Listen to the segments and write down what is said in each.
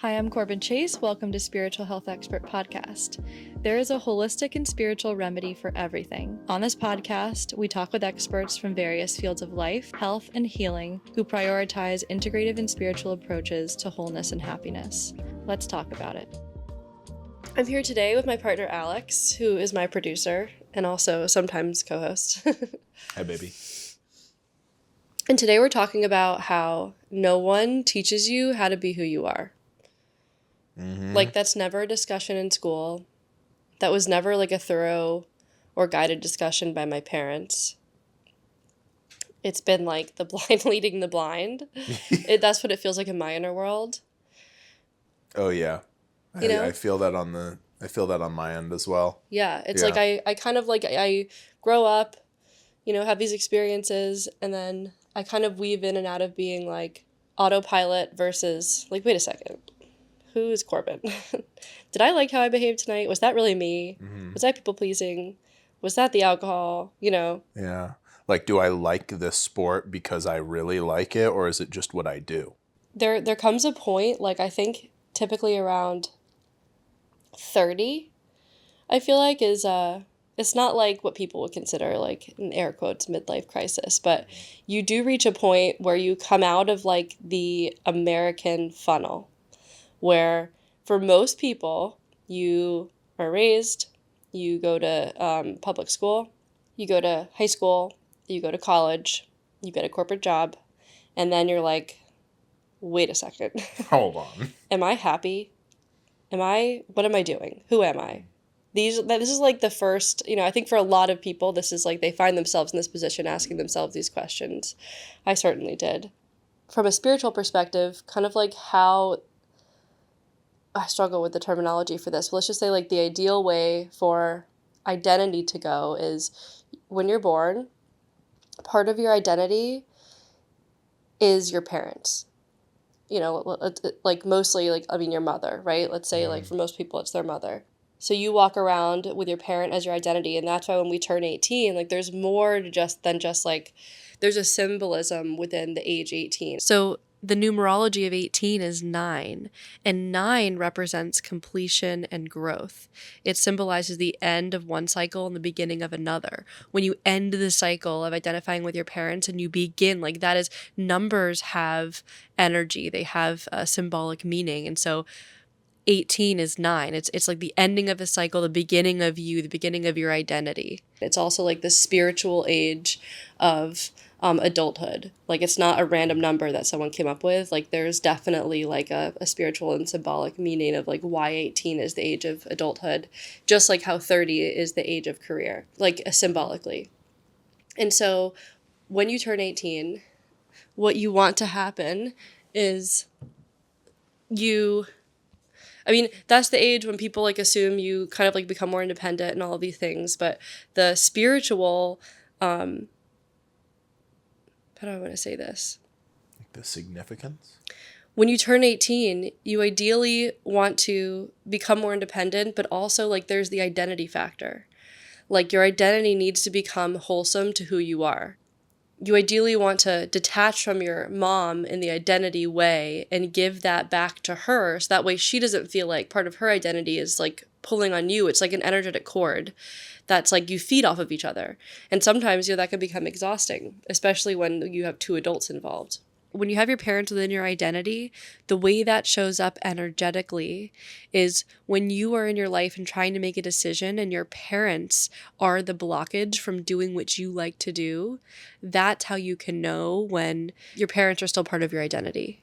Hi, I'm Corbin Chase. Welcome to Spiritual Health Expert Podcast. There is a holistic and spiritual remedy for everything. On this podcast, we talk with experts from various fields of life, health, and healing who prioritize integrative and spiritual approaches to wholeness and happiness. Let's talk about it. I'm here today with my partner Alex, who is my producer and also sometimes co-host. Hi, baby. And today we're talking about how no one teaches you how to be who you are. Like, that's never a discussion in school. That was never like a thorough or guided discussion by my parents. It's been like the blind leading the blind. That's what it feels like in my inner world. Oh yeah, You know? I feel that on my end as well. Yeah, it's like I kind of like I grow up, have these experiences, and then I kind of weave in and out of being like autopilot versus like, wait a second. Who is Corbin? Did I like how I behaved tonight? Was that really me? Mm-hmm. Was I people pleasing? Was that the alcohol? Yeah. Like, do I like this sport because I really like it, or is it just what I do? There comes a point, like I think typically around 30, I feel like is it's not like what people would consider like in air quotes midlife crisis, but you do reach a point where you come out of like the American funnel, where for most people, you are raised, you go to public school, you go to high school, you go to college, you get a corporate job, and then you're like, wait a second. Hold on. Am I happy? What am I doing? Who am I? This is like the first, I think for a lot of people, this is like they find themselves in this position asking themselves these questions. I certainly did. From a spiritual perspective, kind of like how I struggle with the terminology for this. But let's just say like the ideal way for identity to go is when you're born, part of your identity is your parents. Like mostly like, your mother, right? Let's say like for most people, it's their mother. So you walk around with your parent as your identity. And that's why when we turn 18, like there's more to than just like, there's a symbolism within the age 18. So the numerology of 18 is 9, and 9 represents completion and growth. It symbolizes the end of one cycle and the beginning of another. When you end the cycle of identifying with your parents and you begin, like that is, numbers have energy, they have a symbolic meaning. And so 18 is 9. It's like the ending of a cycle, the beginning of you, the beginning of your identity. It's also like the spiritual age of adulthood. Like it's not a random number that someone came up with. Like there's definitely like a spiritual and symbolic meaning of like why 18 is the age of adulthood, just like how 30 is the age of career, like symbolically. And so when you turn 18, what you want to happen is that's the age when people like assume you kind of like become more independent and all of these things. But the spiritual, how do I want to say this? Like the significance? When you turn 18, you ideally want to become more independent, but also like there's the identity factor. Like your identity needs to become wholesome to who you are. You ideally want to detach from your mom in the identity way and give that back to her. So that way she doesn't feel like part of her identity is like pulling on you. It's like an energetic cord that's like you feed off of each other. And sometimes, that can become exhausting, especially when you have two adults involved. When you have your parents within your identity, the way that shows up energetically is when you are in your life and trying to make a decision and your parents are the blockage from doing what you like to do. That's how you can know when your parents are still part of your identity.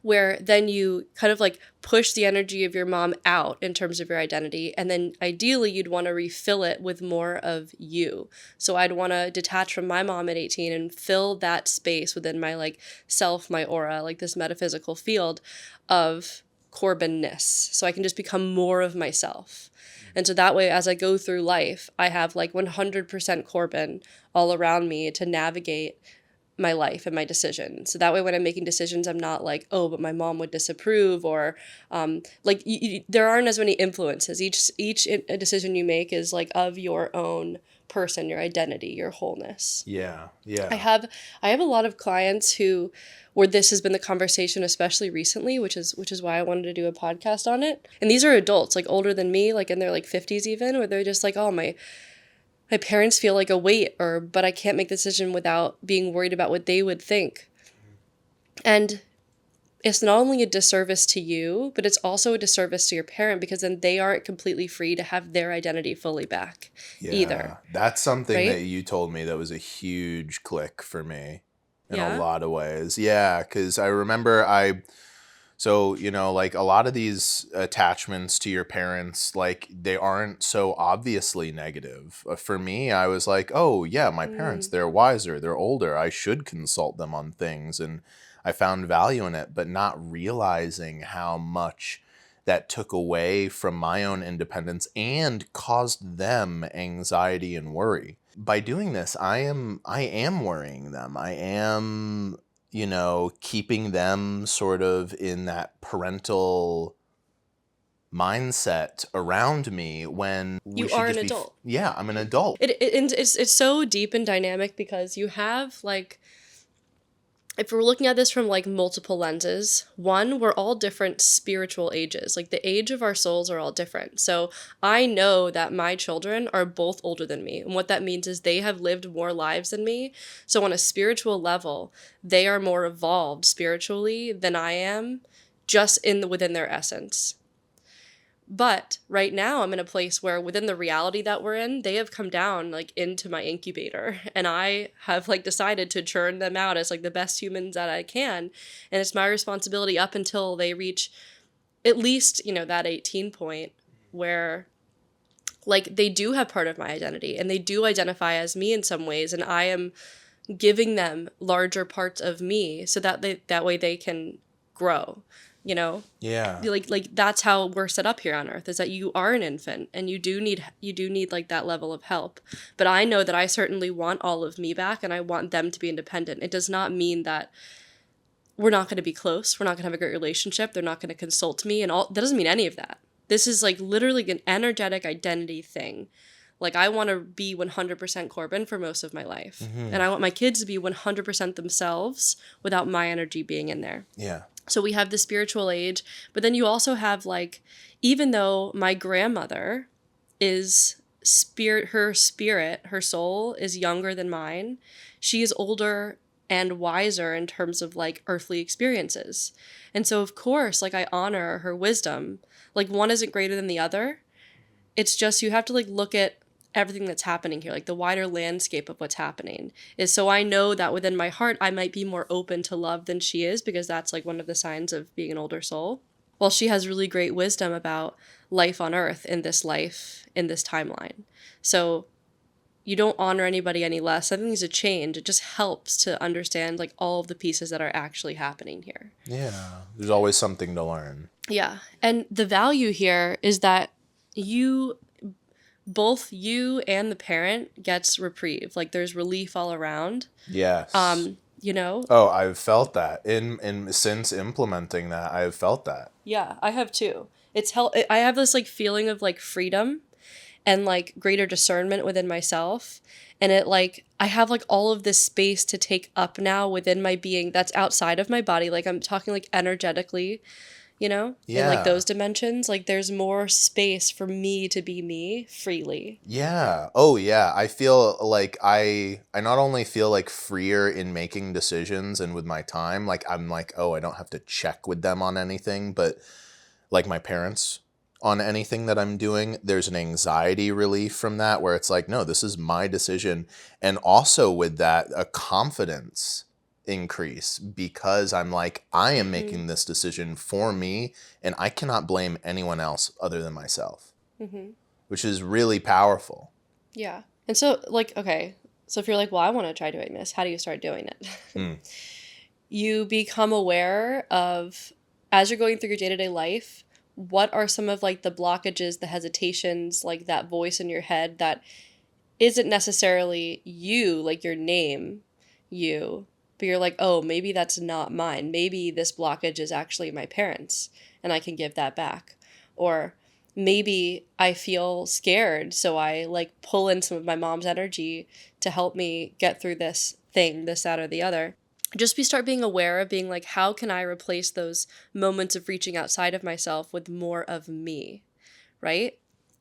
Where then you kind of like push the energy of your mom out in terms of your identity. And then ideally you'd want to refill it with more of you. So I'd want to detach from my mom at 18 and fill that space within my like self, my aura, like this metaphysical field of Corbinness. So I can just become more of myself. And so that way, as I go through life, I have like 100% Corbin all around me to navigate my life and my decisions. So that way when I'm making decisions, I'm not like, oh, but my mom would disapprove, or there aren't as many influences. Each decision you make is like of your own person, your identity, your wholeness. Yeah. I Yeah. have I have a lot of clients who where this has been the conversation, especially recently, which is why I wanted to do a podcast on it. And these are adults, like older than me, like in their like 50s even, where they're just like, oh, my parents feel like a weight, or but I can't make the decision without being worried about what they would think. And it's not only a disservice to you, but it's also a disservice to your parent, because then they aren't completely free to have their identity fully back either, Yeah. That's something that right? you told me that was a huge click for me in a Yeah. lot of ways. Yeah, cuz I remember so, like a lot of these attachments to your parents, like they aren't so obviously negative. For me, I was like, oh, yeah, my parents, Mm. they're wiser, they're older. I should consult them on things. And I found value in it, but not realizing how much that took away from my own independence and caused them anxiety and worry. By doing this, I am worrying them. I am keeping them sort of in that parental mindset around me when we You should are an just adult. yeah, I'm an adult. And it's so deep and dynamic, because you have like, if we're looking at this from like multiple lenses, one, we're all different spiritual ages. Like the age of our souls are all different. So I know that my children are both older than me. And what that means is they have lived more lives than me. So on a spiritual level, they are more evolved spiritually than I am, just within their essence. But right now I'm in a place where within the reality that we're in, they have come down like into my incubator, and I have like decided to churn them out as like the best humans that I can. And it's my responsibility up until they reach at least, that 18 point where like they do have part of my identity and they do identify as me in some ways, and I am giving them larger parts of me so that that way they can grow, you know? Yeah. Like that's how we're set up here on earth, is that you are an infant and you do need like that level of help. But I know that I certainly want all of me back, and I want them to be independent. It does not mean that we're not going to be close, we're not going to have a great relationship, they're not going to consult me and all. That doesn't mean any of that. This is like literally an energetic identity thing. Like I want to be 100% Corbin for most of my life, and I want my kids to be 100% themselves without my energy being in there. Yeah. So we have the spiritual age, but then you also have like, even though my grandmother is her soul is younger than mine, she is older and wiser in terms of like earthly experiences. And so of course, like I honor her wisdom. Like one isn't greater than the other. It's just you have to like look at everything that's happening here, like the wider landscape of what's happening. Is so I know that within my heart I might be more open to love than she is, because that's like one of the signs of being an older soul. Well, she has really great wisdom about life on earth, in this life, in this timeline. So you don't honor anybody any less. Something needs to change. It just helps to understand like all of the pieces that are actually happening here. Yeah. There's always something to learn. Yeah. And the value here is that you both you and the parent gets reprieve. Like there's relief all around. Yes. You know? Oh, I've felt that in since implementing that. I've felt that. Yeah, I have too. I have this like feeling of like freedom and like greater discernment within myself. And it like I have like all of this space to take up now within my being that's outside of my body. Like I'm talking like energetically, in like Yeah. those dimensions. Like there's more space for me to be me freely. Yeah. Oh, yeah. I feel like I not only feel like freer in making decisions and with my time, like I'm like, oh, I don't have to check with them on anything, but like my parents on anything that I'm doing, there's an anxiety relief from that where it's like, no, this is my decision. And also with that, a confidence increase, because I'm like, I am Mm-hmm. making this decision for me and I cannot blame anyone else other than myself, Mm-hmm. which is really powerful. Yeah. And so like, okay, so if you're like, well, I want to try doing this, how do you start doing it? Mm. You become aware of, as you're going through your day-to-day life, what are some of like the blockages, the hesitations, like that voice in your head that isn't necessarily you, like your name, you, but you're like, oh, maybe that's not mine. Maybe this blockage is actually my parents and I can give that back. Or maybe I feel scared, so I like pull in some of my mom's energy to help me get through this thing, this, that, or the other. Just start being aware of being like, how can I replace those moments of reaching outside of myself with more of me, right?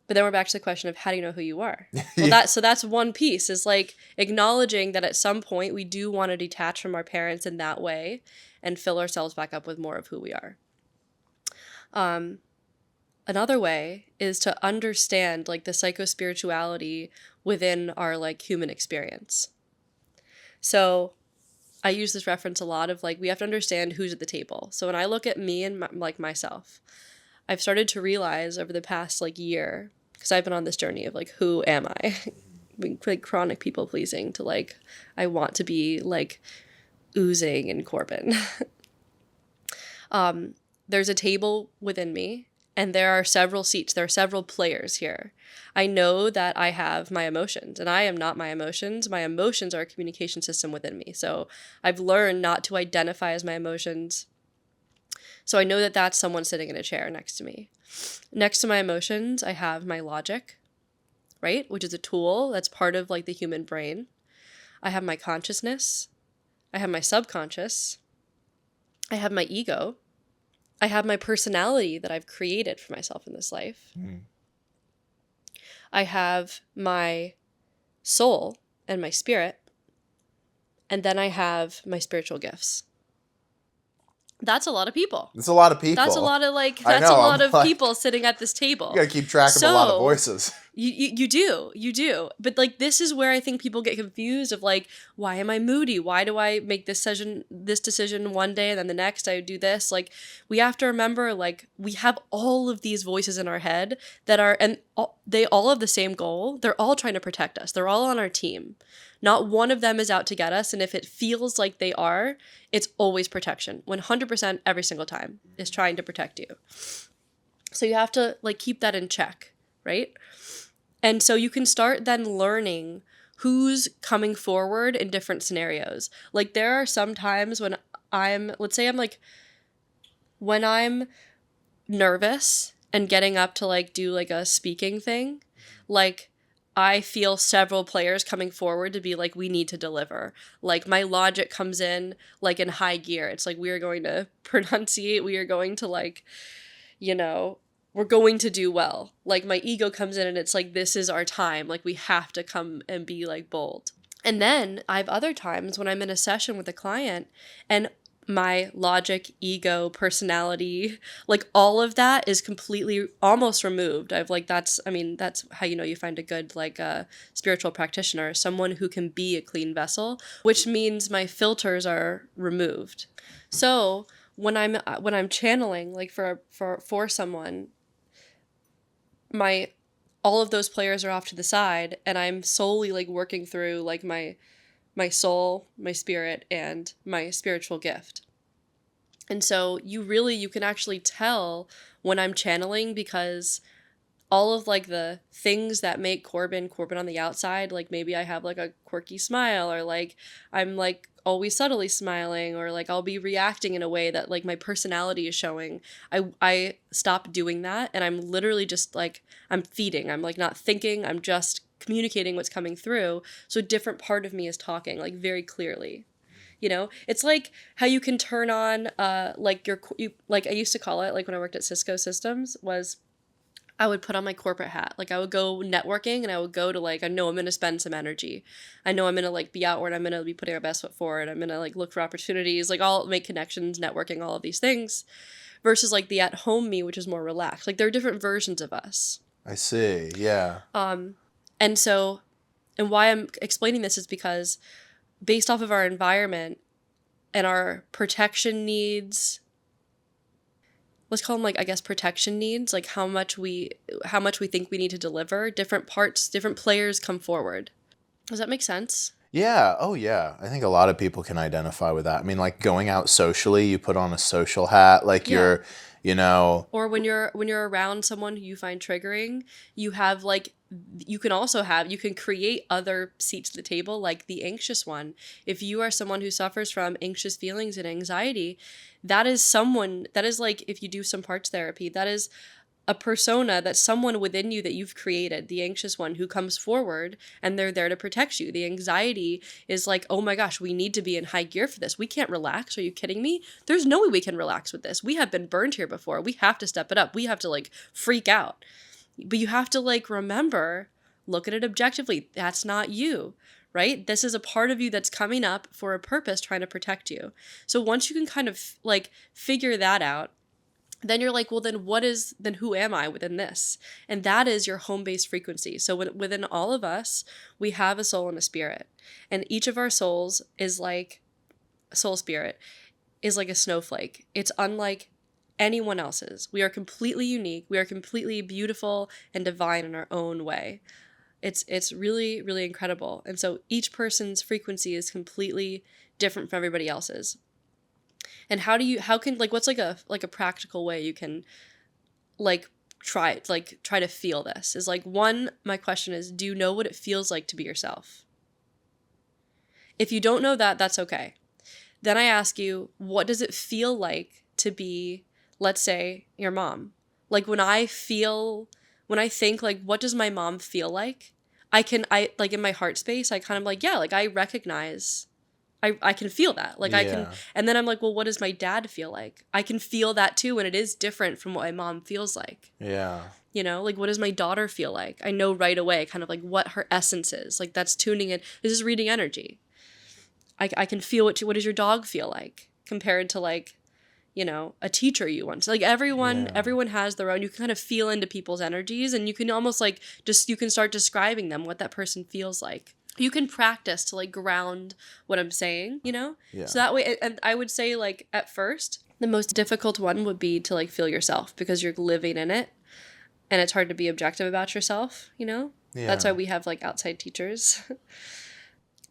But then we're back to the question of how do you know who you are? Well, Yeah. that's one piece, is like acknowledging that at some point we do want to detach from our parents in that way and fill ourselves back up with more of who we are. Another way is to understand like the psychospirituality within our like human experience. So I use this reference a lot of like, we have to understand who's at the table. So when I look at me and like myself, I've started to realize over the past like year, because I've been on this journey of like, who am I? Being like chronic people pleasing to like, I want to be like oozing in Corbin. There's a table within me, and there are several seats. There are several players here. I know that I have my emotions, and I am not my emotions. My emotions are a communication system within me. So I've learned not to identify as my emotions. So I know that that's someone sitting in a chair next to me. Next to my emotions, I have my logic, right? Which is a tool that's part of like the human brain. I have my consciousness. I have my subconscious. I have my ego. I have my personality that I've created for myself in this life. I have my soul and my spirit. And then I have my spiritual gifts. That's a lot of people. It's a lot of people. That's a lot of like, I that's a know, lot I'm of like, people sitting at this table. You gotta keep track of a lot of voices. You do. But like, this is where I think people get confused of like, why am I moody? Why do I make this decision one day and then the next I do this? Like, we have to remember, like, we have all of these voices in our head that are, and they all have the same goal. They're all trying to protect us. They're all on our team. Not one of them is out to get us. And if it feels like they are, it's always protection. 100% every single time is trying to protect you. So you have to like keep that in check, right? And so you can start then learning who's coming forward in different scenarios. Like there are some times when let's say I'm like, when I'm nervous and getting up to like do like a speaking thing, like I feel several players coming forward to be like, we need to deliver. Like my logic comes in like in high gear. It's like, we are going to pronunciate. We are going to like, we're going to do well. Like my ego comes in and it's like, this is our time. Like we have to come and be like bold. And then I have other times when I'm in a session with a client and my logic, ego, personality, like all of that is completely almost removed. That's how you find a good like spiritual practitioner, someone who can be a clean vessel, which means my filters are removed. So when I'm channeling like for someone, all of those players are off to the side and I'm solely like working through like my soul, my spirit, and my spiritual gift. And so you can actually tell when I'm channeling, because all of like the things that make Corbin on the outside, like maybe I have like a quirky smile, or like I'm like always subtly smiling, or like I'll be reacting in a way that like my personality is showing. I stop doing that and I'm literally just like, I'm feeding. I'm like not thinking, I'm just communicating what's coming through. So a different part of me is talking like very clearly. It's like how you can turn on like like I used to call it, like when I worked at Cisco Systems, was I would put on my corporate hat. Like I would go networking and I would go to like, I know I'm going to spend some energy. I know I'm going to like be outward. I'm going to be putting our best foot forward. I'm going to like look for opportunities, like I'll make connections, networking, all of these things, versus like the at home me, which is more relaxed. Like there are different versions of us. I see. Yeah. And so, and why I'm explaining this is because based off of our environment and our protection needs, let's call them like, I guess, protection needs, like how much we think we need to deliver, different players come forward. Does that make sense? Yeah. Oh, yeah. I think a lot of people can identify with that. I mean, like going out socially, you put on a social hat, like Yeah. Or when you're around someone who you find triggering, you have like, you can create other seats at the table, like the anxious one. If you are someone who suffers from anxious feelings and anxiety, that is like, if you do some parts therapy, that is a persona, that someone within you that you've created, the anxious one who comes forward and they're there to protect you. The anxiety is like, oh my gosh, we need to be in high gear for this. We can't relax. Are you kidding me? There's no way we can relax with this. We have been burned here before. We have to step it up. We have to like freak out. But you have to like remember, look at it objectively. That's not you, right? This is a part of you that's coming up for a purpose, trying to protect you. So once you can kind of like figure that out, then you're like, well, then who am I within this? And that is your home-based frequency. So within all of us, we have a soul and a spirit. And each of our souls is like, soul spirit is like a snowflake. It's unlike anyone else's. We are completely unique. We are completely beautiful and divine in our own way. It's really, really incredible. And so each person's frequency is completely different from everybody else's. And what's like a practical way you can like try to feel this is like, one, my question is, do you know what it feels like to be yourself? If you don't know that, that's okay. Then I ask you, what does it feel like to be, let's say, your mom? Like when I think like, what does my mom feel like? I like in my heart space, I kind of like, yeah, like I recognize, I can feel that. Like I can, and then I'm like, well, what does my dad feel like? I can feel that too. And it is different from what my mom feels like. Yeah. You know, like what does my daughter feel like? I know right away kind of like what her essence is. Like that's tuning in. This is reading energy. I can feel what does your dog feel like compared to like, you know, a teacher you want. So like everyone has their own, you can kind of feel into people's energies and you can almost like you can start describing them, what that person feels like. You can practice to like ground what I'm saying, you know? Yeah. So that way, and I would say like at first, the most difficult one would be to like feel yourself because you're living in it and it's hard to be objective about yourself, you know? Yeah. That's why we have like outside teachers.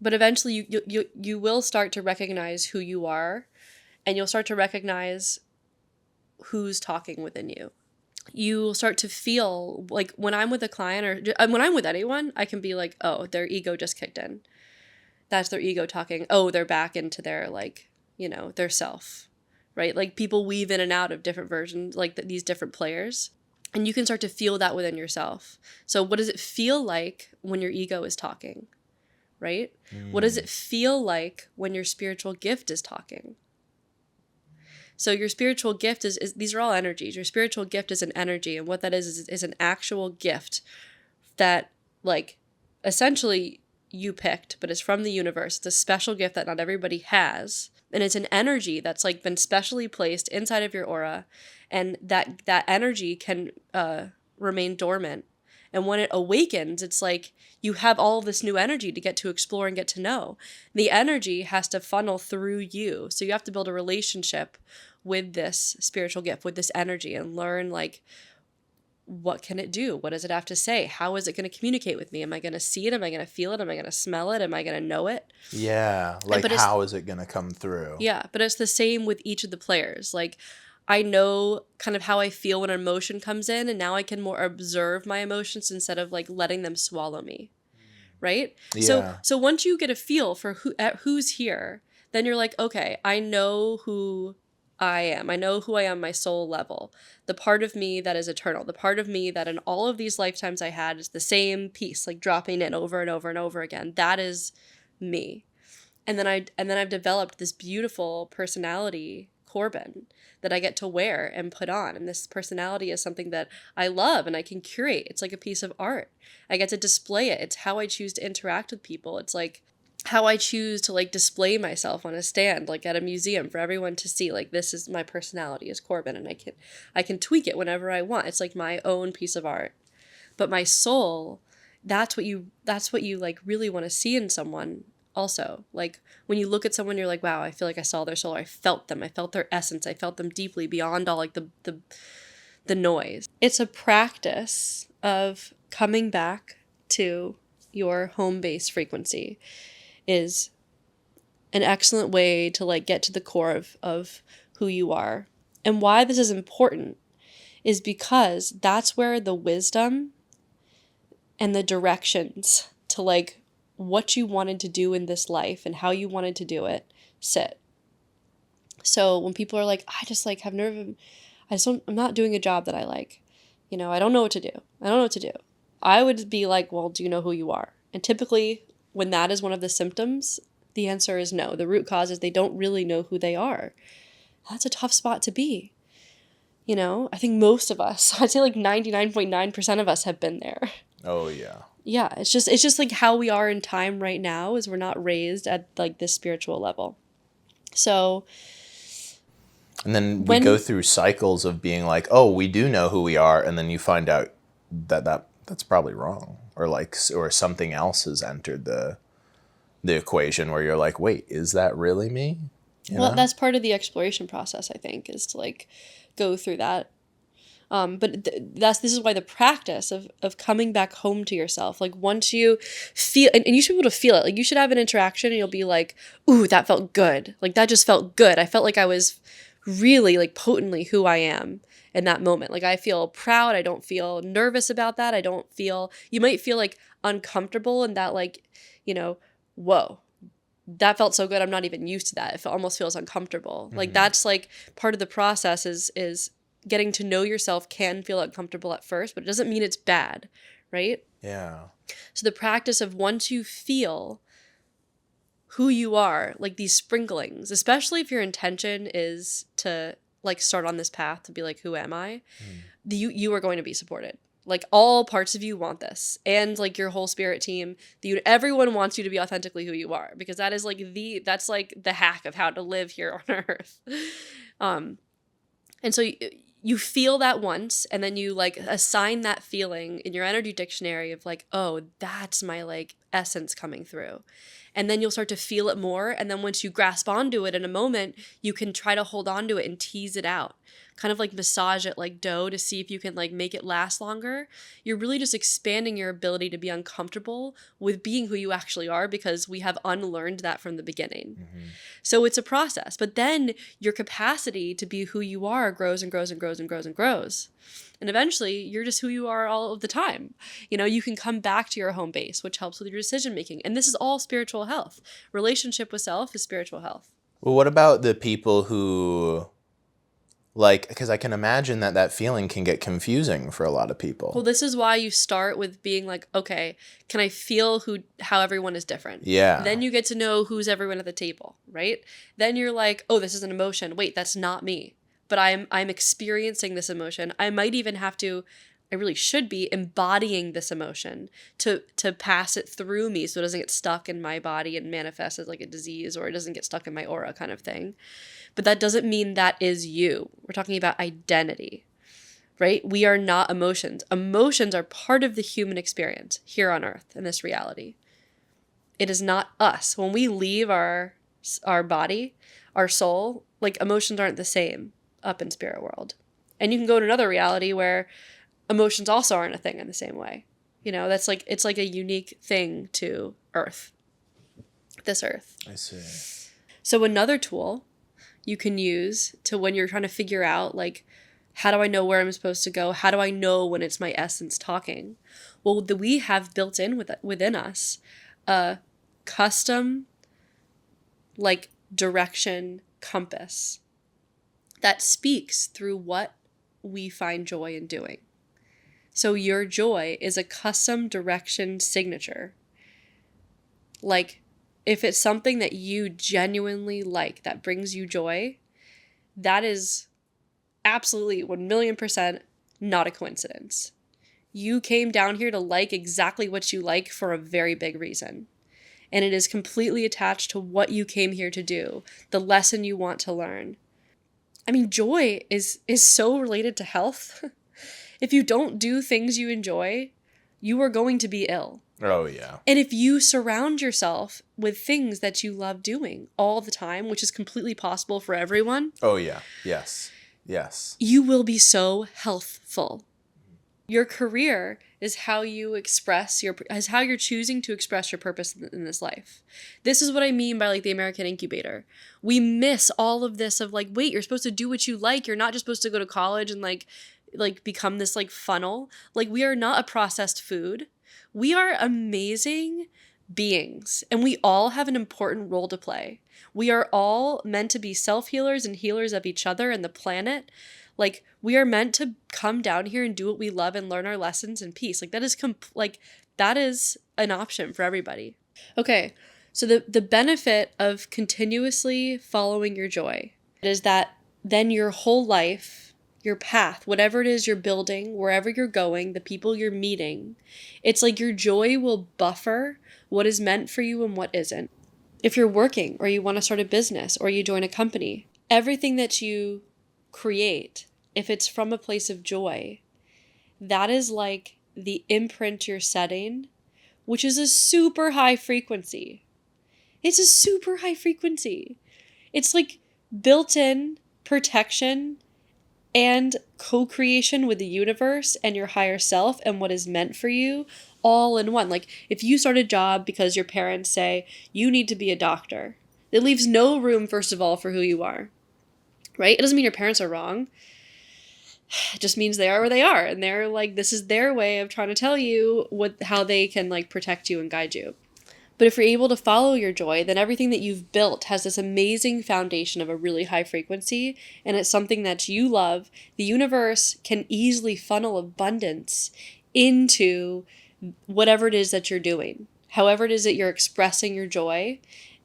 But eventually you will start to recognize who you are and you'll start to recognize who's talking within you. You'll start to feel like when I'm with a client or when I'm with anyone, I can be like, oh, their ego just kicked in. That's their ego talking. Oh, they're back into their like, you know, their self, right? Like people weave in and out of different versions, like these different players. And you can start to feel that within yourself. So what does it feel like when your ego is talking, right? What does it feel like when your spiritual gift is talking? So your spiritual gift is these are all energies. Your spiritual gift is an energy. And what that is an actual gift that like essentially you picked, but it's from the universe. It's a special gift that not everybody has. And it's an energy that's like been specially placed inside of your aura. And that energy can remain dormant. And when it awakens, it's like you have all this new energy to get to explore and get to know. The energy has to funnel through you. So you have to build a relationship with this spiritual gift, with this energy, and learn like, what can it do? What does it have to say? How is it going to communicate with me? Am I going to see it? Am I going to feel it? Am I going to smell it? Am I going to know it? Yeah. Like how is it going to come through? Yeah. But it's the same with each of the players. Like I know kind of how I feel when an emotion comes in, and now I can more observe my emotions instead of like letting them swallow me. Right? Yeah. So once you get a feel for who's here, then you're like, okay, I know who I am. I know who I am, my soul level. The part of me that is eternal. The part of me that in all of these lifetimes I had is the same piece, like dropping in over and over and over again. That is me. And then I've developed this beautiful personality, Corbin, that I get to wear and put on. And this personality is something that I love and I can curate. It's like a piece of art. I get to display it. It's how I choose to interact with people. It's like how I choose to like display myself on a stand, like at a museum for everyone to see, like, this is my personality as Corbin, and I can tweak it whenever I want. It's like my own piece of art. But my soul, that's what you like really want to see in someone also. Like when you look at someone, you're like, wow, I feel like I saw their soul. I felt them. I felt their essence. I felt them deeply beyond all like the noise. It's a practice of coming back to your home-based frequency is an excellent way to like get to the core of who you are. And why this is important is because that's where the wisdom and the directions to like what you wanted to do in this life and how you wanted to do it sit. So when people are like, I'm not doing a job that I like. I don't know what to do. I don't know what to do. I would be like, well, do you know who you are? And typically, when that is one of the symptoms, the answer is no. The root cause is they don't really know who they are. That's a tough spot to be. I think most of us, I'd say like 99.9% of us have been there. Oh, yeah. Yeah, it's just like how we are in time right now is we're not raised at like this spiritual level. So and then we go through cycles of being like, oh, we do know who we are, and then you find out that's probably wrong, or something else has entered the equation where you're like, wait, is that really me? Well, that's part of the exploration process, I think, is to like go through that. But this is why the practice of coming back home to yourself, like once you feel, and you should be able to feel it, like you should have an interaction and you'll be like, ooh, that felt good. Like that just felt good. I felt like I was really like potently who I am in that moment. Like I feel proud. I don't feel nervous about that. You might feel like uncomfortable and that like, whoa, that felt so good. I'm not even used to that. It almost feels uncomfortable. Mm-hmm. Like that's like part of the process is getting to know yourself can feel uncomfortable at first, but it doesn't mean it's bad, right? Yeah. So the practice of once you feel who you are, like these sprinklings, especially if your intention is to like start on this path to be like, who am I? You are going to be supported. Like all parts of you want this, and like your whole spirit team, everyone wants you to be authentically who you are, because that is like that's like the hack of how to live here on earth. And so you feel that once, and then you like assign that feeling in your energy dictionary of like, oh, that's my like essence coming through. And then you'll start to feel it more. And then once you grasp onto it in a moment, you can try to hold on to it and tease it out. Kind of like massage it like dough to see if you can like make it last longer. You're really just expanding your ability to be uncomfortable with being who you actually are, because we have unlearned that from the beginning. Mm-hmm. So it's a process. But then your capacity to be who you are grows and grows and grows and grows and grows. And eventually, you're just who you are all of the time. You can come back to your home base, which helps with your decision making. And this is all spiritual health. Relationship with self is spiritual health. Well, what about the people who, like, because I can imagine that feeling can get confusing for a lot of people. Well, this is why you start with being like, okay, can I feel how everyone is different? Yeah. Then you get to know who's everyone at the table, right? Then you're like, oh, this is an emotion. Wait, that's not me. But I'm experiencing this emotion. I might even have to, I really should be embodying this emotion to pass it through me so it doesn't get stuck in my body and manifest as like a disease, or it doesn't get stuck in my aura kind of thing. But that doesn't mean that is you. We're talking about identity, right? We are not emotions. Emotions are part of the human experience here on earth in this reality. It is not us. When we leave our body, our soul, like emotions aren't the same up in spirit world. And you can go to another reality where emotions also aren't a thing in the same way. That's like, it's like a unique thing to earth, this earth. I see. So another tool you can use to when you're trying to figure out like, how do I know where I'm supposed to go? How do I know when it's my essence talking? Well, we have built in within us a custom like direction compass that speaks through what we find joy in doing. So your joy is a custom direction signature. Like, if it's something that you genuinely like, that brings you joy, that is absolutely 1,000,000% not a coincidence. You came down here to like exactly what you like for a very big reason. And it is completely attached to what you came here to do, the lesson you want to learn. I mean, joy is so related to health. If you don't do things you enjoy, you are going to be ill. Oh, yeah. And if you surround yourself with things that you love doing all the time, which is completely possible for everyone. Oh, yeah. Yes. Yes. You will be so healthful. Your career is how you is how you're choosing to express your purpose in this life. This is what I mean by like the American incubator. We miss all of this of like, wait, you're supposed to do what you like. You're not just supposed to go to college and like become this like funnel. Like, we are not a processed food. We are amazing beings, and we all have an important role to play. We are all meant to be self-healers and healers of each other and the planet. Like, we are meant to come down here and do what we love and learn our lessons in peace. Like, that is an option for everybody. Okay, so the benefit of continuously following your joy is that then your whole life, your path, whatever it is you're building, wherever you're going, the people you're meeting, it's like your joy will buffer what is meant for you and what isn't. If you're working or you want to start a business or you join a company, everything that you create, if it's from a place of joy, that is like the imprint you're setting, which is a super high frequency. It's a super high frequency. It's like built-in protection and co-creation with the universe and your higher self and what is meant for you all in one. Like, if you start a job because your parents say you need to be a doctor, it leaves no room, first of all, for who you are, right? It doesn't mean your parents are wrong. It just means they are where they are, and they're like, this is their way of trying to tell you how they can like protect you and guide you. But if you're able to follow your joy, then everything that you've built has this amazing foundation of a really high frequency, and it's something that you love. The universe can easily funnel abundance into whatever it is that you're doing. However it is that you're expressing your joy,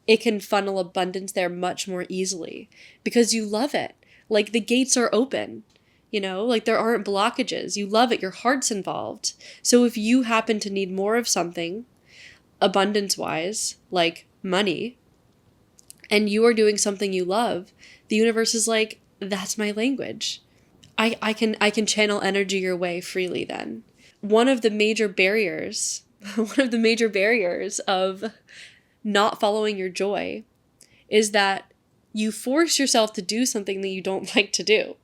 it can funnel abundance there much more easily because you love it. Like, the gates are open. Like, there aren't blockages. You love it. Your heart's involved. So if you happen to need more of something, abundance-wise, like money, and you are doing something you love, the universe is like, that's my language. I can channel energy your way freely then. One of the major barriers of not following your joy is that you force yourself to do something that you don't like to do.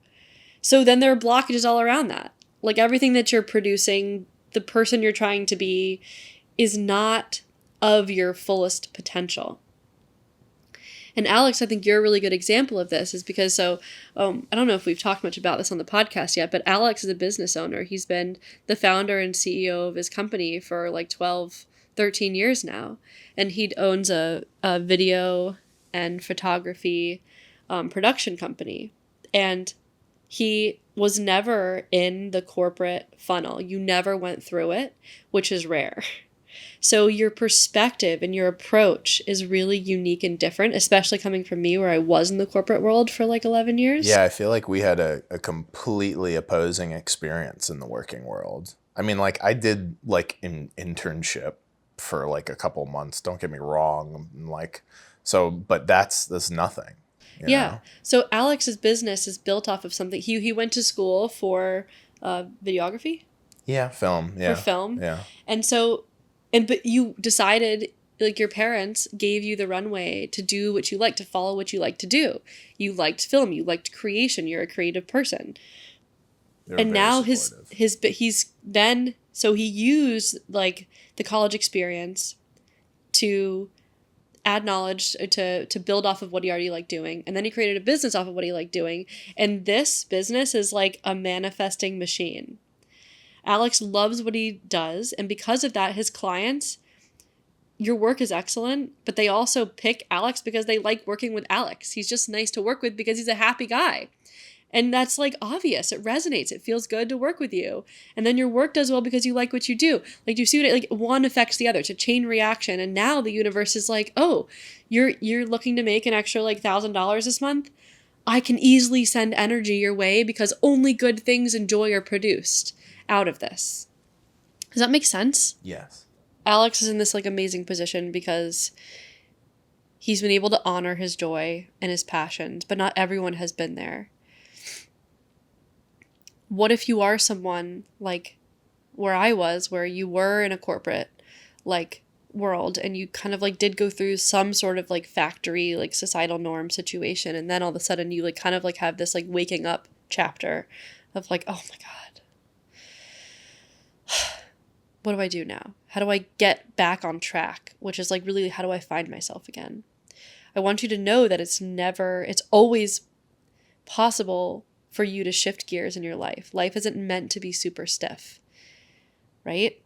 So then there are blockages all around that. Like, everything that you're producing, the person you're trying to be, is not of your fullest potential. And Alex, I think you're a really good example of this, is because I don't know if we've talked much about this on the podcast yet, but Alex is a business owner. He's been the founder and CEO of his company for like 12, 13 years now. And he owns a video and photography production company. And he was never in the corporate funnel. You never went through it, which is rare. So your perspective and your approach is really unique and different, especially coming from me, where I was in the corporate world for like 11 years. Yeah, I feel like we had a completely opposing experience in the working world. I mean, like, I did like an internship for like a couple months. Don't get me wrong. Like, so, but that's nothing. Yeah. So Alex's business is built off of something. He went to school for videography. Yeah, film. Yeah. For film. Yeah. And so, but you decided, like, your parents gave you the runway to do what you like, to follow what you like to do. You liked film. You liked creation. You're a creative person. And now he used like the college experience to add knowledge to build off of what he already liked doing. And then he created a business off of what he liked doing. And this business is like a manifesting machine. Alex loves what he does. And because of that, his clients, your work is excellent, but they also pick Alex because they like working with Alex. He's just nice to work with because he's a happy guy. And that's like obvious. It resonates. It feels good to work with you. And then your work does well because you like what you do. Like, you see what like one affects the other. It's a chain reaction. And now the universe is like, oh, you're looking to make an extra like $1,000 this month? I can easily send energy your way because only good things and joy are produced out of this. Does that make sense? Yes. Alex is in this like amazing position because he's been able to honor his joy and his passions, but not everyone has been there. What if you are someone like where I was, where you were in a corporate like world and you kind of like did go through some sort of like factory, like societal norm situation, and then all of a sudden you like kind of like have this like waking up chapter of like, oh my God, what do I do now? How do I get back on track? Which is like really, how do I find myself again? I want you to know that it's always possible for you to shift gears in your life. Life isn't meant to be super stiff, right?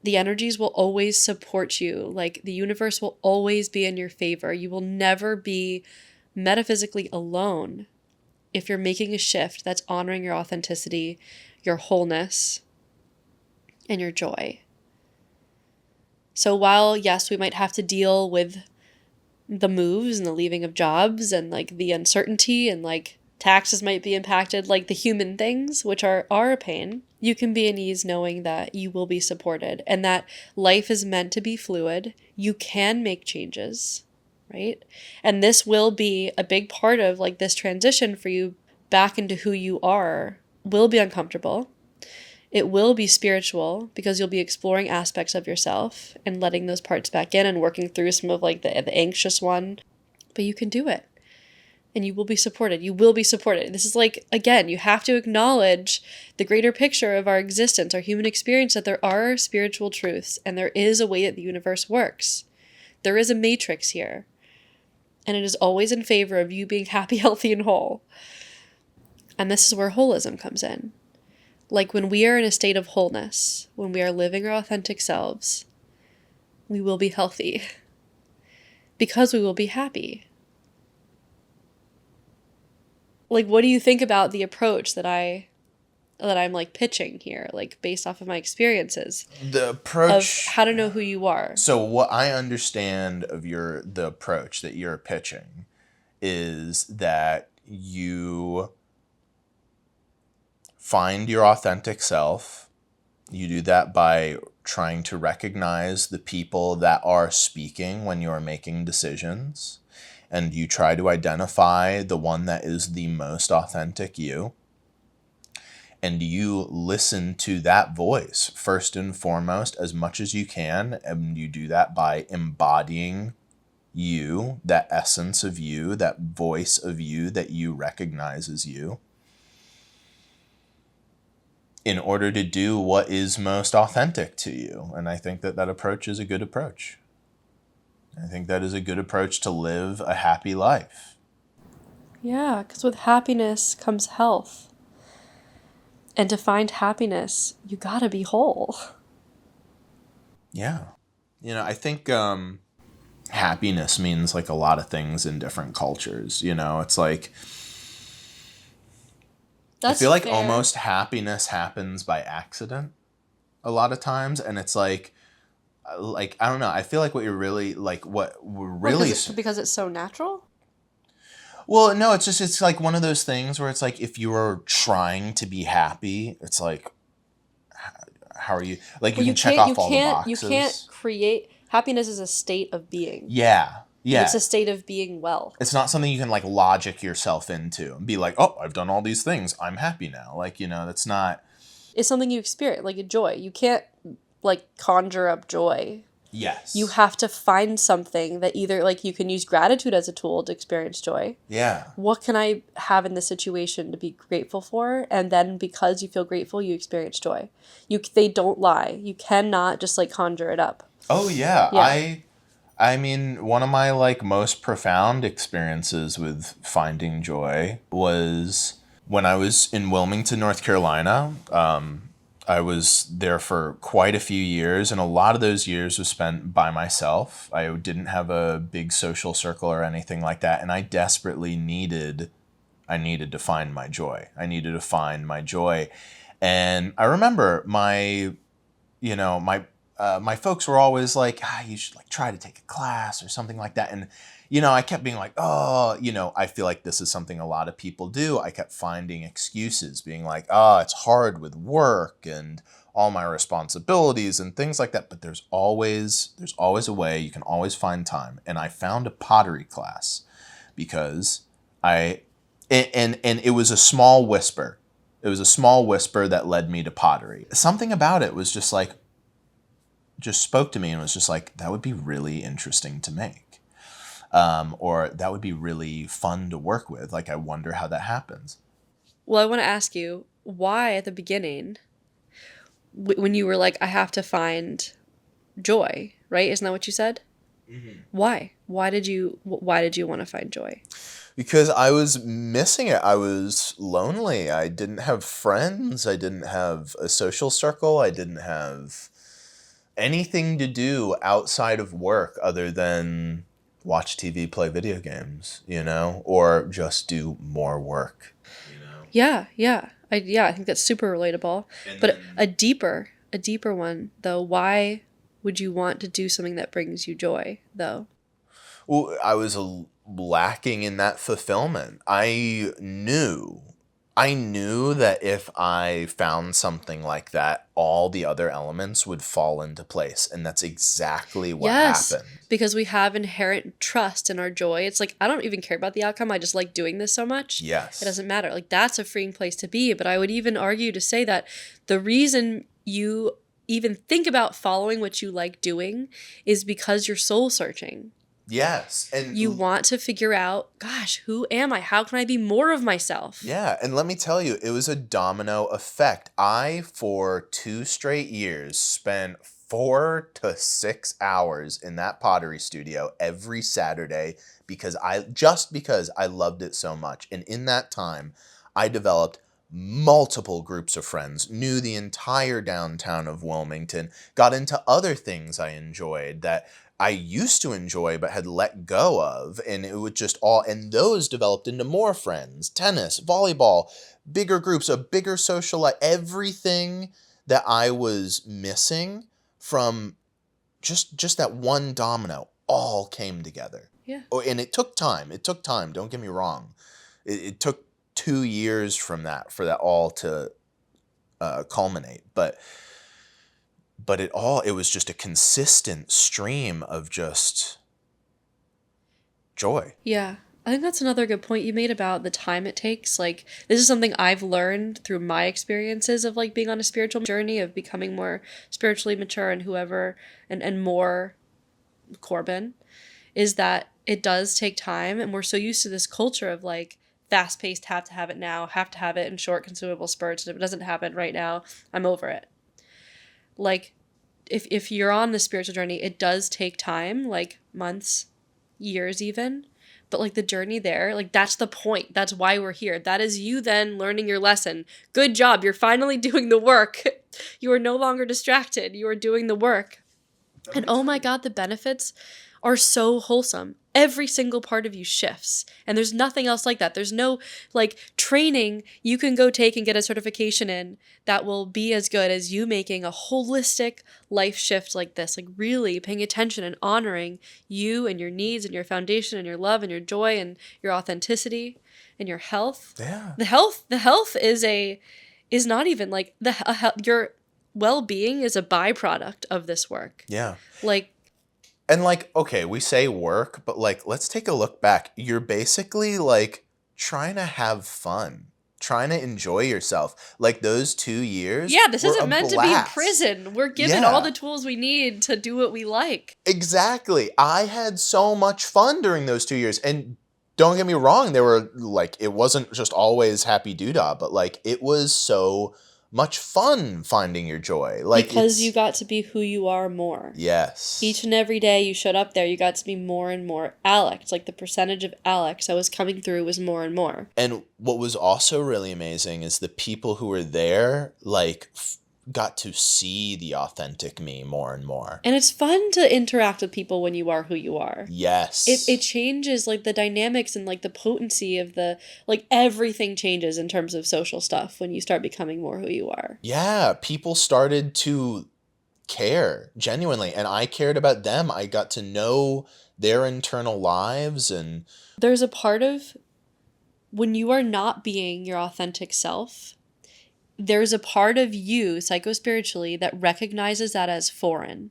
The energies will always support you. Like, the universe will always be in your favor. You will never be metaphysically alone if you're making a shift that's honoring your authenticity, your wholeness, and your joy. So while, yes, we might have to deal with the moves and the leaving of jobs and like the uncertainty and like taxes might be impacted, like the human things, which are a pain, you can be at ease knowing that you will be supported and that life is meant to be fluid. You can make changes, right? And this will be a big part of like this transition for you back into who you are, will be uncomfortable. It will be spiritual because you'll be exploring aspects of yourself and letting those parts back in and working through some of like the anxious one. But you can do it. And you will be supported. You will be supported. This is like, again, you have to acknowledge the greater picture of our existence, our human experience, that there are spiritual truths and there is a way that the universe works. There is a matrix here. And it is always in favor of you being happy, healthy, and whole. And this is where holism comes in. Like when we are in a state of wholeness, when we are living our authentic selves, we will be healthy because we will be happy. Like, what do you think about the approach that I'm like pitching here, like based off of my experiences? The approach of how to know who you are. So what I understand of the approach that you're pitching is that you find your authentic self. You do that by trying to recognize the people that are speaking when you're making decisions. And you try to identify the one that is the most authentic you. And you listen to that voice first and foremost as much as you can. And you do that by embodying you, that essence of you, that voice of you that you recognize as you, in order to do what is most authentic to you. And I think that that approach is a good approach. I think that is a good approach to live a happy life. Yeah, because with happiness comes health. And to find happiness, you gotta be whole. Yeah. I think happiness means like a lot of things in different cultures. It's like, That's I feel like fair. almost happiness happens by accident a lot of times. And it's like, I don't know. I feel like what you're really like, what we're really. Because it's so natural? Well, no, it's like one of those things where it's like, if you are trying to be happy, it's like, how are you? Like, you can check off all the boxes. You can't create, happiness is a state of being. Yeah. Yeah. It's a state of being well. It's not something you can like logic yourself into and be like, oh, I've done all these things, I'm happy now. Like, that's not. It's something you experience, like a joy. You can't like conjure up joy. Yes. You have to find something that either like you can use gratitude as a tool to experience joy. Yeah. What can I have in this situation to be grateful for? And then because you feel grateful, you experience joy. They don't lie. You cannot just like conjure it up. Oh yeah. I mean, one of my like most profound experiences with finding joy was when I was in Wilmington, North Carolina. I was there for quite a few years, and a lot of those years was spent by myself. I didn't have a big social circle or anything like that, and I desperately needed to find my joy. I needed to find my joy. And I remember my folks were always like, you should like try to take a class or something like that. And, I kept being like, oh, I feel like this is something a lot of people do. I kept finding excuses, being like, oh, it's hard with work and all my responsibilities and things like that. But there's always a way. You can always find time. And I found a pottery class because and it was a small whisper. It was a small whisper that led me to pottery. Something about it was just spoke to me and was just like, that would be really interesting to make. Or that would be really fun to work with. Like, I wonder how that happens. Well, I want to ask you, why at the beginning, when you were like, I have to find joy, right? Isn't that what you said? Mm-hmm. Why? Why did you want to find joy? Because I was missing it. I was lonely. I didn't have friends. I didn't have a social circle. I didn't have anything to do outside of work other than watch TV, play video games, or just do more work. I think that's super relatable. And But then, a deeper one though. Why would you want to do something that brings you joy though? well, I was lacking in that fulfillment. I knew that if I found something like that, all the other elements would fall into place. And that's exactly what Yes, happened. because we have inherent trust in our joy. It's like, I don't even care about the outcome. I just like doing this so much. It Yes. doesn't matter. Like, that's a freeing place to be. But I would even argue to say that the reason you even think about following what you like doing is because you're soul searching. Yes. You And want to figure out, gosh, who am I? How can I be more of myself? yeah, and let me tell you, it was a domino effect. I, for 2 straight years, spent 4 to 6 hours in that pottery studio every Saturday because I loved it so much. And in that time, I developed multiple groups of friends, knew the entire downtown of Wilmington, got into other things I enjoyed that I used to enjoy but had let go of. And it would just all, and those developed into more friends, tennis, volleyball, bigger groups, a bigger social life, everything that I was missing from just that one domino all came together. Yeah. Oh, and it took time. It took time. Don't get me wrong. It took 2 years from that for that all to culminate. But it was just a consistent stream of just joy. Yeah. I think that's another good point you made about the time it takes. Like, this is something I've learned through my experiences of like being on a spiritual journey, of becoming more spiritually mature and whoever, and more Corbin, is that it does take time. And we're so used to this culture of like fast paced, have to have it now, have to have it in short, consumable spurts. And if it doesn't happen right now, I'm over it. Like, if you're on the spiritual journey, it does take time, like months, years even. But like the journey there, like that's the point. That's why we're here. That is you then learning your lesson. Good job. You're finally doing the work. You are no longer distracted. You are doing the work. And oh my God, the benefits are so wholesome. Every single part of you shifts. And there's nothing else like that. There's no like training you can go take and get a certification in that will be as good as you making a holistic life shift like this. Like really paying attention and honoring you and your needs and your foundation and your love and your joy and your authenticity and your health. Yeah. The health is not even like your well-being is a byproduct of this work. Yeah. Like, And like, okay, we say work, but like, let's take a look back. You're basically like trying to have fun, trying to enjoy yourself. Like those 2 years. yeah, this were isn't a meant to be blast. prison. We're given Yeah. all the tools we need to do what we like. Exactly. I had so much fun during those 2 years. And don't get me wrong, there were like, it wasn't just always happy doodah, but like it was so much fun finding your joy. Like Because you got to be who you are more. yes. Each and every day you showed up there, you got to be more and more Alex. Like the percentage of Alex that was coming through was more and more. And what was also really amazing is the people who were there, like, got to see the authentic me more and more. And it's fun to interact with people when you are who you are. Yes. It changes like the dynamics and like the potency of the, like everything changes in terms of social stuff when you start becoming more who you are. Yeah, people started to care genuinely, and I cared about them. I got to know their internal lives, and There's a part of when you are not being your authentic self, there's a part of you psychospiritually that recognizes that as foreign.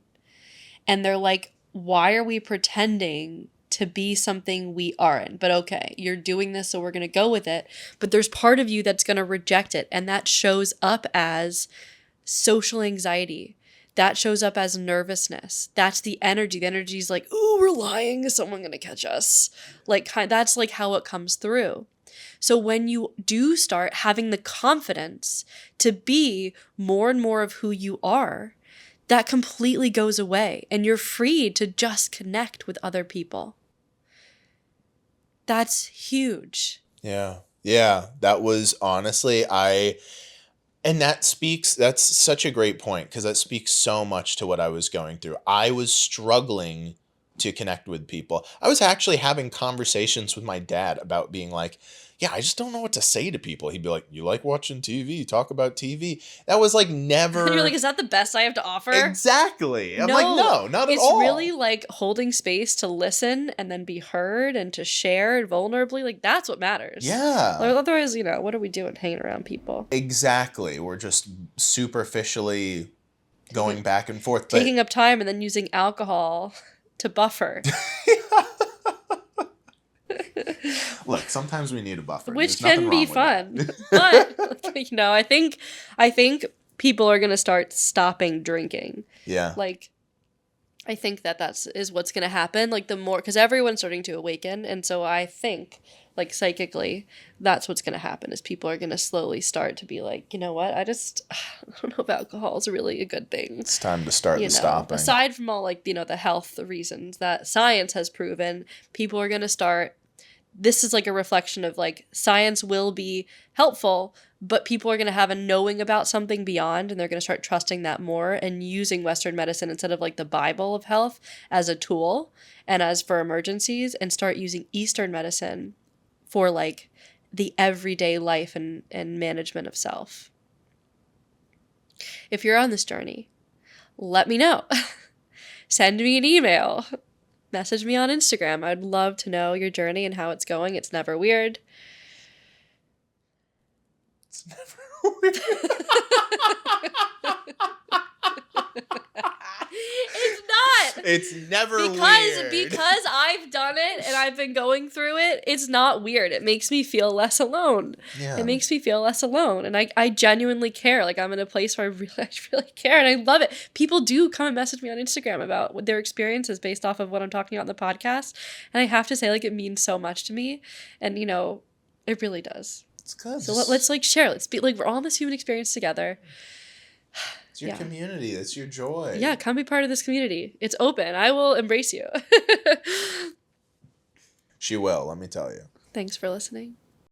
And they're like, why are we pretending to be something we aren't? But okay, you're doing this, so we're going to go with it. But there's part of you that's going to reject it. And that shows up as social anxiety. That shows up as nervousness. That's the energy. The energy is like, ooh, we're lying. Is someone going to catch us? Like, that's like how it comes through. So when you do start having the confidence to be more and more of who you are, that completely goes away and you're free to just connect with other people. That's huge. yeah. Yeah, that was honestly, that's such a great point because that speaks so much to what I was going through. I was struggling to connect with people. I was actually having conversations with my dad about being like, yeah, I just don't know what to say to people. He'd be like, you like watching TV? Talk about TV. That was like never. And you're like, is that the best I have to offer? Exactly. I'm like, no, not at all. It's really like holding space to listen and then be heard and to share vulnerably. Like, that's what matters. Yeah. Otherwise, what are we doing hanging around people? Exactly. We're just superficially going back and forth. Taking up time and then using alcohol to buffer. Look, sometimes we need a buffer. Which can be fun. But, I think people are going to start stopping drinking. Yeah. Like, I think that is what's going to happen. Like, the more, because everyone's starting to awaken. And so I think, like, psychically, that's what's going to happen is people are going to slowly start to be like, you know what? I don't know if alcohol is really a good thing. It's time to start the stopping. Aside from all, like, the health reasons that science has proven, people are going to start. This is like a reflection of like science will be helpful, but people are going to have a knowing about something beyond, and they're going to start trusting that more and using Western medicine instead of like the Bible of health as a tool and as for emergencies, and start using Eastern medicine for like the everyday life and management of self. If you're on this journey, let me know. Send me an email. Message me on Instagram. I'd love to know your journey and how it's going. It's never weird. It's never weird. It's not. It's never weird. Because I've done it and I've been going through it, it's not weird. It makes me feel less alone. Yeah. It makes me feel less alone. And I genuinely care. Like, I'm in a place where I really care and I love it. People do come and message me on Instagram about what their experiences based off of what I'm talking about in the podcast. And I have to say, like, it means so much to me. And, it really does. It's good. So let's like share. Let's be like, we're all in this human experience together. It's your community. It's your joy. Yeah, come be part of this community. It's open. I will embrace you. She will, let me tell you. Thanks for listening.